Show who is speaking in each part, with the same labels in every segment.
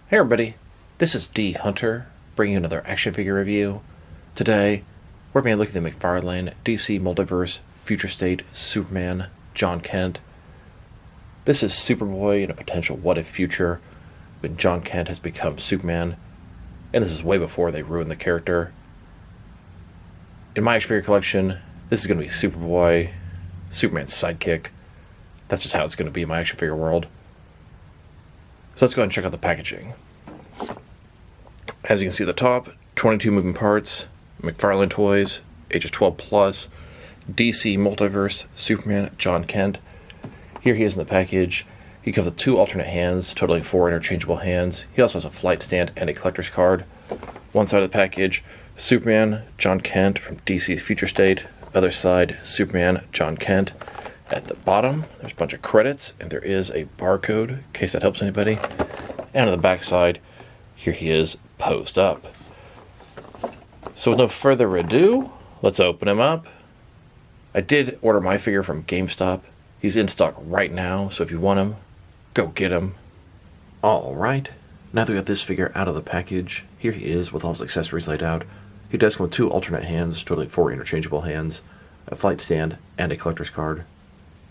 Speaker 1: Hey everybody, this is D Hunter, bringing you another action figure review. Today, we're going to look at the McFarlane DC Multiverse Future State Superman John Kent. This is Superboy in a potential what-if future when John Kent has become Superman, and this is way before they ruined the character. In my action figure collection, this is going to be Superboy, Superman's sidekick. That's just how it's going to be in my action figure world. So let's go ahead and check out the packaging. As you can see at the top, 22 moving parts, McFarlane toys, ages 12 plus, DC Multiverse, Superman, John Kent. Here he is in the package. He comes with 2 alternate hands, totaling 4 interchangeable hands. He also has a flight stand and a collector's card. One side of the package, Superman, John Kent from DC's Future State. Other side, Superman, John Kent. At the bottom, there's a bunch of credits, and there is a barcode, in case that helps anybody. And on the back side, here he is, posed up. So with no further ado, let's open him up. I did order my figure from GameStop. He's in stock right now, so if you want him, go get him. Alright, now that we got this figure out of the package, here he is with all his accessories laid out. He does come with 2 alternate hands, totaling 4 interchangeable hands, a flight stand, and a collector's card.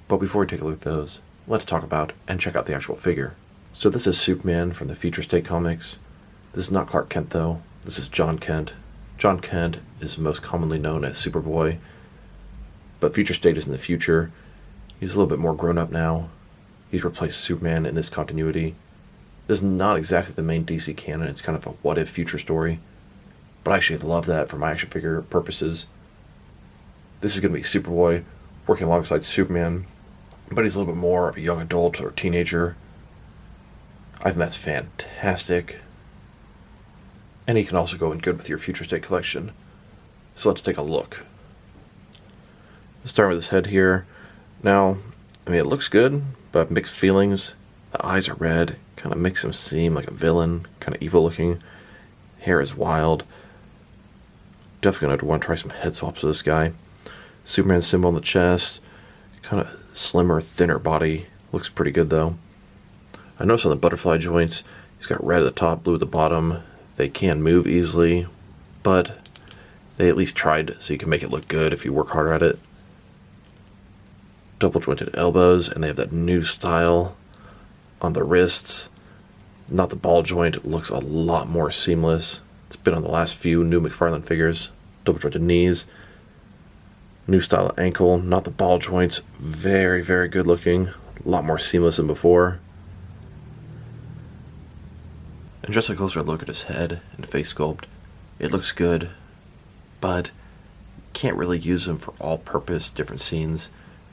Speaker 1: But before we take a look at those, let's talk about and check out the actual figure. So this is Superman from the Future State comics. This is not Clark Kent though, this is John Kent. John Kent is most commonly known as Superboy, but Future State is in the future. He's a little bit more grown up now. He's replaced Superman in this continuity. This is not exactly the main DC canon, it's kind of a what-if future story, but I actually love that for my action figure purposes. This is going to be Superboy working alongside Superman, but he's a little bit more of a young adult or teenager. I think that's fantastic. And he can also go in good with your Future State collection. So let's take a look. Let's start with his head here. Now, I mean, it looks good, but mixed feelings. The eyes are red, kind of makes him seem like a villain, kind of evil looking. Hair is wild. Definitely going to want to try some head swaps with this guy. Superman symbol on the chest. Kind of slimmer, thinner body. Looks pretty good though. I noticed on the butterfly joints, he's got red at the top, blue at the bottom. They can move easily, but they at least tried so you can make it look good if you work harder at it. Double jointed elbows, and they have that new style on the wrists. Not the ball joint, it looks a lot more seamless. It's been on the last few new McFarlane figures. Double jointed knees. New style of ankle, not the ball joints. Very, very good looking. A lot more seamless than before. And just a closer look at his head and face sculpt. It looks good, but can't really use him for all-purpose different scenes.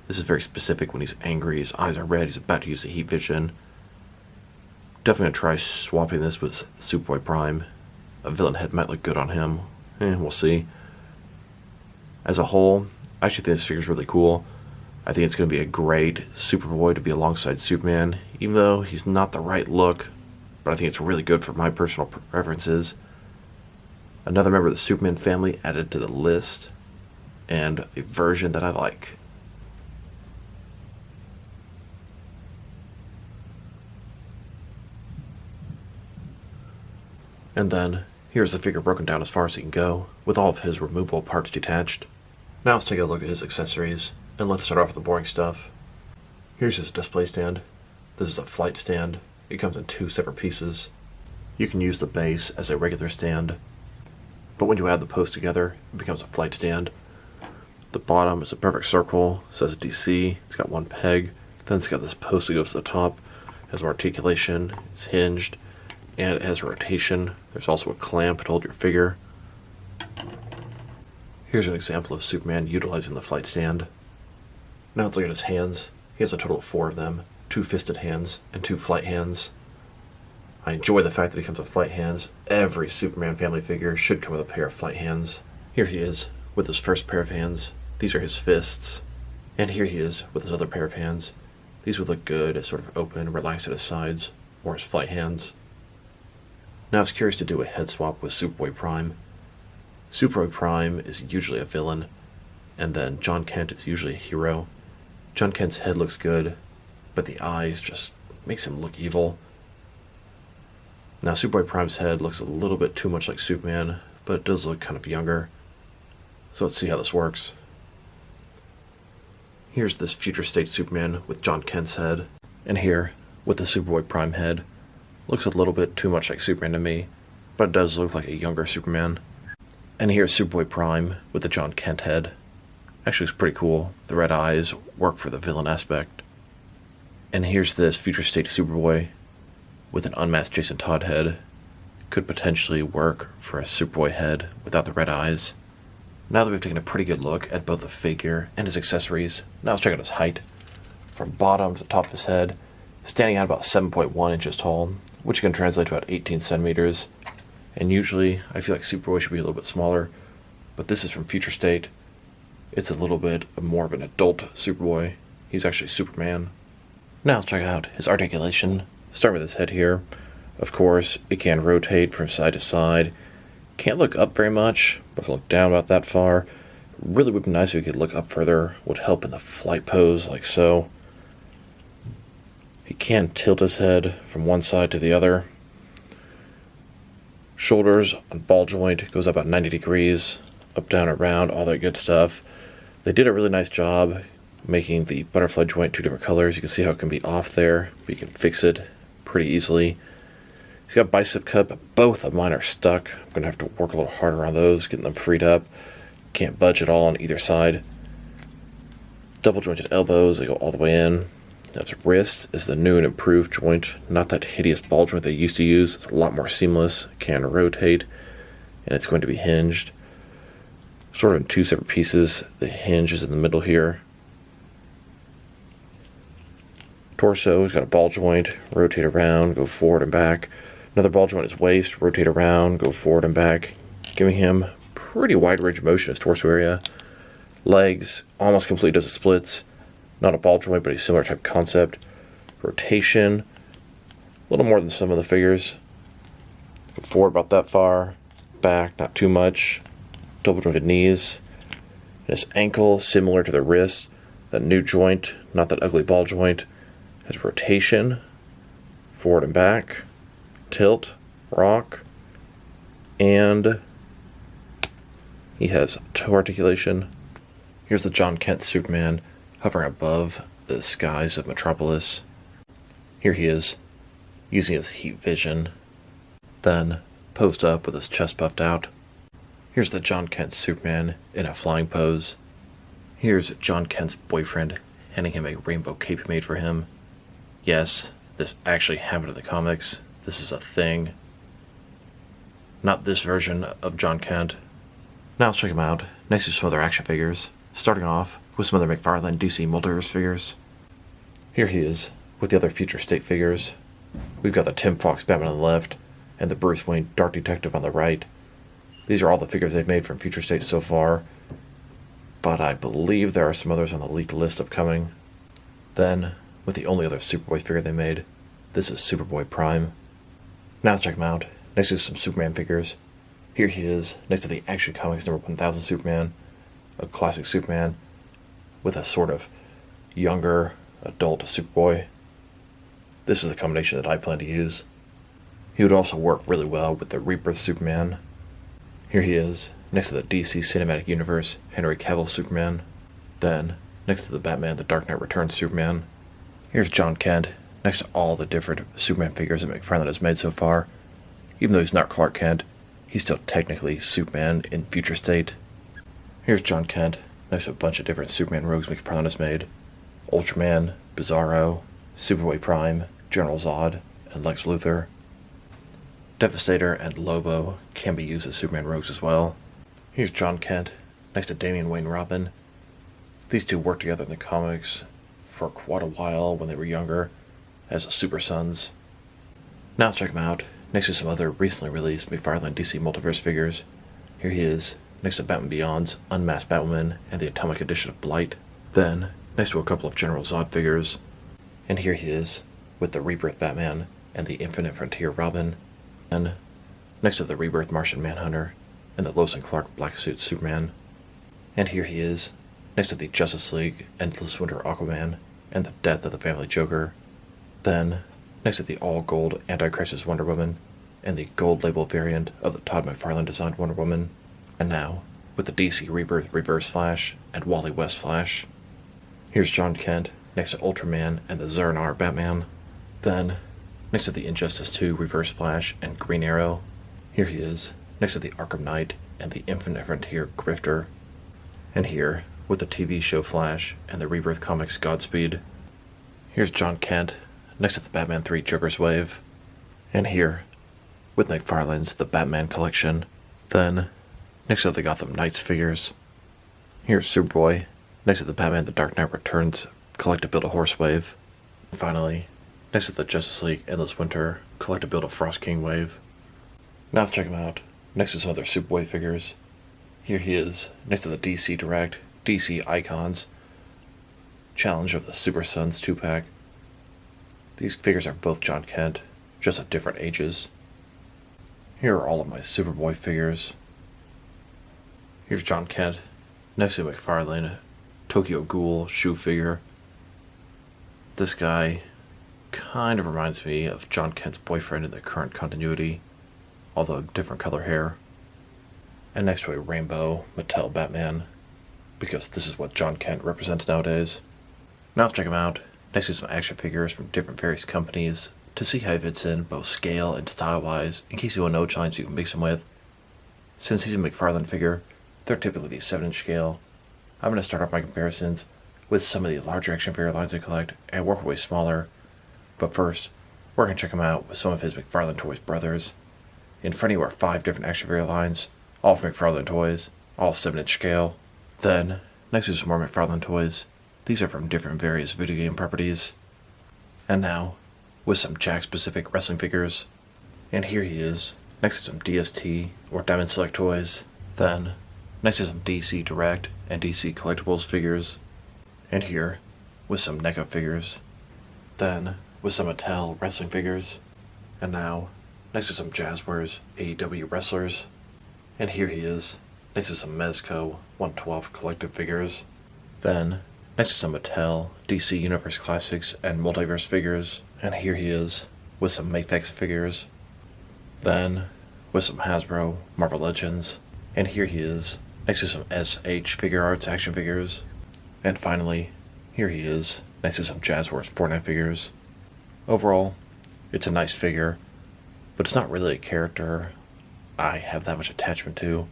Speaker 1: This is very specific when he's angry, his eyes are red, he's about to use the heat vision. Definitely gonna try swapping this with Superboy Prime. A villain head might look good on him. We'll see. As a whole, I actually think this figure's really cool. I think it's going to be a great Superboy to be alongside Superman, even though he's not the right look, but I think it's really good for my personal preferences. Another member of the Superman family added to the list, and a version that I like. And then, here's the figure broken down as far as he can go, with all of his removable parts detached. Now let's take a look at his accessories, and let's start off with the boring stuff. Here's his display stand. This is a flight stand. It comes in 2 separate pieces. You can use the base as a regular stand, but when you add the post together, it becomes a flight stand. The bottom is a perfect circle, it says DC, it's got 1 peg, then it's got this post that goes to the top, it has articulation, it's hinged, and it has rotation. There's also a clamp to hold your figure. Here's an example of Superman utilizing the flight stand. Now let's look at his hands. He has a total of 4 of them, 2 fisted hands and 2 flight hands. I enjoy the fact that he comes with flight hands. Every Superman family figure should come with a pair of flight hands. Here he is with his first pair of hands. These are his fists. And here he is with his other pair of hands. These would look good as sort of open, relaxed at his sides, or his flight hands. Now I was curious to do a head swap with Superboy Prime. Superboy Prime is usually a villain, and then John Kent is usually a hero. John Kent's head looks good, but the eyes just makes him look evil. Now, Superboy Prime's head looks a little bit too much like Superman, but it does look kind of younger. So let's see how this works. Here's this future state Superman with John Kent's head. And here, with the Superboy Prime head. Looks a little bit too much like Superman to me, but it does look like a younger Superman. And here's Superboy Prime with the John Kent head. Actually, it's pretty cool. The red eyes work for the villain aspect. And here's this future state Superboy with an unmasked Jason Todd head. Could potentially work for a Superboy head without the red eyes. Now that we've taken a pretty good look at both the figure and his accessories, now let's check out his height. From bottom to the top of his head, standing at about 7.1 inches tall, which can translate to about 18 centimeters. And usually, I feel like Superboy should be a little bit smaller, but this is from Future State. It's a little bit more of an adult Superboy. He's actually Superman. Now let's check out his articulation. Start with his head here. Of course, it can rotate from side to side. Can't look up very much, but can look down about that far. Really would be nice if he could look up further. Would help in the flight pose, like so. He can tilt his head from one side to the other. Shoulders on ball joint goes up about 90 degrees. Up, down, around, all that good stuff. They did a really nice job making the butterfly joint 2 different colors. You can see how it can be off there, but you can fix it pretty easily. He's got bicep cut, but both of mine are stuck. I'm going to have to work a little harder on those, getting them freed up. Can't budge at all on either side. Double jointed elbows, they go all the way in. Now his wrist is the new and improved joint, not that hideous ball joint they used to use. It's a lot more seamless, can rotate, and it's going to be hinged. Sort of in 2 separate pieces. The hinge is in the middle here. Torso, he's got a ball joint, rotate around, go forward and back. Another ball joint is waist, rotate around, go forward and back, giving him pretty wide range of motion in his torso area. Legs, almost completely does the splits. Not a ball joint, but a similar type concept. Rotation, a little more than some of the figures. Go forward about that far, back, not too much. Double jointed knees. And his ankle, similar to the wrist. That new joint, not that ugly ball joint. Has rotation, forward and back, tilt, rock, and he has toe articulation. Here's the John Kent Superman hovering above the skies of Metropolis. Here he is, using his heat vision, then posed up with his chest puffed out. Here's the John Kent Superman in a flying pose. Here's John Kent's boyfriend handing him a rainbow cape he made for him. Yes, this actually happened in the comics. This is a thing. Not this version of John Kent. Now let's check him out next to some other action figures, starting off with some other McFarlane DC Multiverse figures. Here he is with the other Future State figures. We've got the Tim Fox Batman on the left and the Bruce Wayne Dark Detective on the right. These are all the figures they've made from Future State so far, but I believe there are some others on the leaked list upcoming. Then, with the only other Superboy figure they made, this is Superboy Prime. Now let's check him out next to some Superman figures. Here he is next to the Action Comics number 1000 Superman, a classic Superman with a sort of younger adult Superboy. This is the combination that I plan to use. He would also work really well with the Rebirth Superman. Here he is next to the DC Cinematic Universe Henry Cavill Superman. Then, next to the Batman The Dark Knight Returns Superman. Here's John Kent next to all the different Superman figures that McFarlane has made so far. Even though he's not Clark Kent, he's still technically Superman in Future State. Here's John Kent next to a bunch of different Superman rogues McFarlane has made. Ultraman, Bizarro, Superboy Prime, General Zod, and Lex Luthor. Devastator and Lobo can be used as Superman rogues as well. Here's John Kent next to Damian Wayne Robin. These two worked together in the comics for quite a while when they were younger as Super Sons. Now let's check him out next to some other recently released McFarlane DC Multiverse figures. Here he is next to Batman Beyond's Unmasked Batwoman and the Atomic Edition of Blight. Then next to a couple of General Zod figures. And here he is with the Rebirth Batman and the Infinite Frontier Robin. And next to the Rebirth Martian Manhunter and the Lois and Clark Black Suit Superman. And here he is next to the Justice League Endless Winter Aquaman and the Death of the Family Joker. Then next to the all-gold Anti-Crisis Wonder Woman and the gold label variant of the Todd McFarlane designed Wonder Woman, and now with the DC Rebirth Reverse Flash and Wally West Flash. Here's John Kent next to Ultraman and the Zernar Batman. Then, next to the Injustice 2 Reverse Flash and Green Arrow, here he is next to the Arkham Knight and the Infinite Frontier Grifter. And here, with the TV show Flash and the Rebirth Comics Godspeed, here's John Kent next to the Batman 3 Joker's Wave. And here, with McFarlane's The Batman Collection. Then, next to the Gotham Knights figures, here's Superboy next to the Batman The Dark Knight Returns Collective Build a Horse Wave. And finally, next to the Justice League Endless Winter Collective Build a Frost King Wave. Now let's check him out next to some other Superboy figures. Here he is next to the DC Direct DC Icons Challenge of the Super Sons 2-pack. These figures are both John Kent, just at different ages. Here are all of my Superboy figures. Here's John Kent next to McFarlane Tokyo Ghoul shoe figure. This guy kind of reminds me of John Kent's boyfriend in the current continuity, although different color hair. And next to a rainbow Mattel Batman, because this is what John Kent represents nowadays. Now let's check him out next to some action figures from different various companies to see how he fits in both scale and style-wise, in case you want to know which lines you can mix him with. Since he's a McFarlane figure, they're typically the 7-inch scale. I'm going to start off my comparisons with some of the larger action figure lines I collect and work way smaller. But first, we're going to check him out with some of his McFarlane Toys brothers. In front of you are 5 different action figure lines, all from McFarlane Toys, all 7-inch scale. Then, next to some more McFarlane Toys. These are from different various video game properties. And now, with some Jack-specific wrestling figures. And here he is, next to some DST or Diamond Select toys. Then, next to some DC Direct and DC Collectibles figures. And here, with some NECA figures. Then, with some Mattel wrestling figures. And now, next to some Jazzwares AEW wrestlers. And here he is, next to some Mezco 112 collective figures. Then, next to some Mattel DC Universe Classics and Multiverse figures. And here he is, with some Mafex figures. Then, with some Hasbro Marvel Legends. And here he is, next to some SH Figure Arts action figures. And finally, here he is, next to some Jazzwares Fortnite figures. Overall, it's a nice figure, but it's not really a character I have that much attachment to.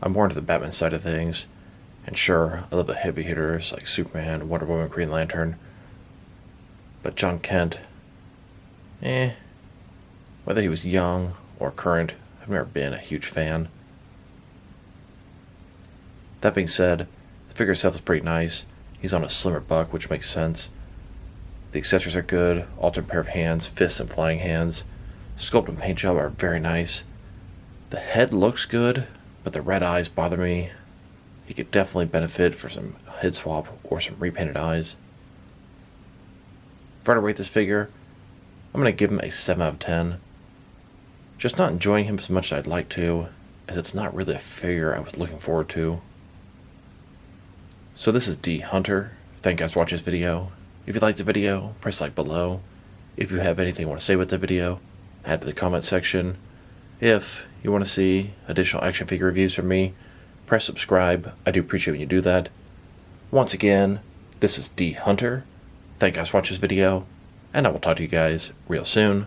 Speaker 1: I'm more into the Batman side of things, and sure, I love the heavy hitters like Superman, Wonder Woman, Green Lantern. But John Kent, whether he was young or current, I've never been a huge fan. That being said, the figure itself is pretty nice. He's on a slimmer buck, which makes sense. The accessories are good, alternate pair of hands, fists and flying hands. Sculpt and paint job are very nice. The head looks good, but the red eyes bother me. He could definitely benefit for some head swap or some repainted eyes. If I were to rate this figure, I'm going to give him a 7 out of 10. Just not enjoying him as much as I'd like to, as it's not really a figure I was looking forward to. So this is D Hunter. Thank you guys for watching this video. If you liked the video, press like below. If you have anything you want to say with the video, add to the comment section. If you want to see additional action figure reviews from me, press subscribe. I do appreciate when you do that. Once again, this is D Hunter. Thank you guys for watching this video, and I will talk to you guys real soon.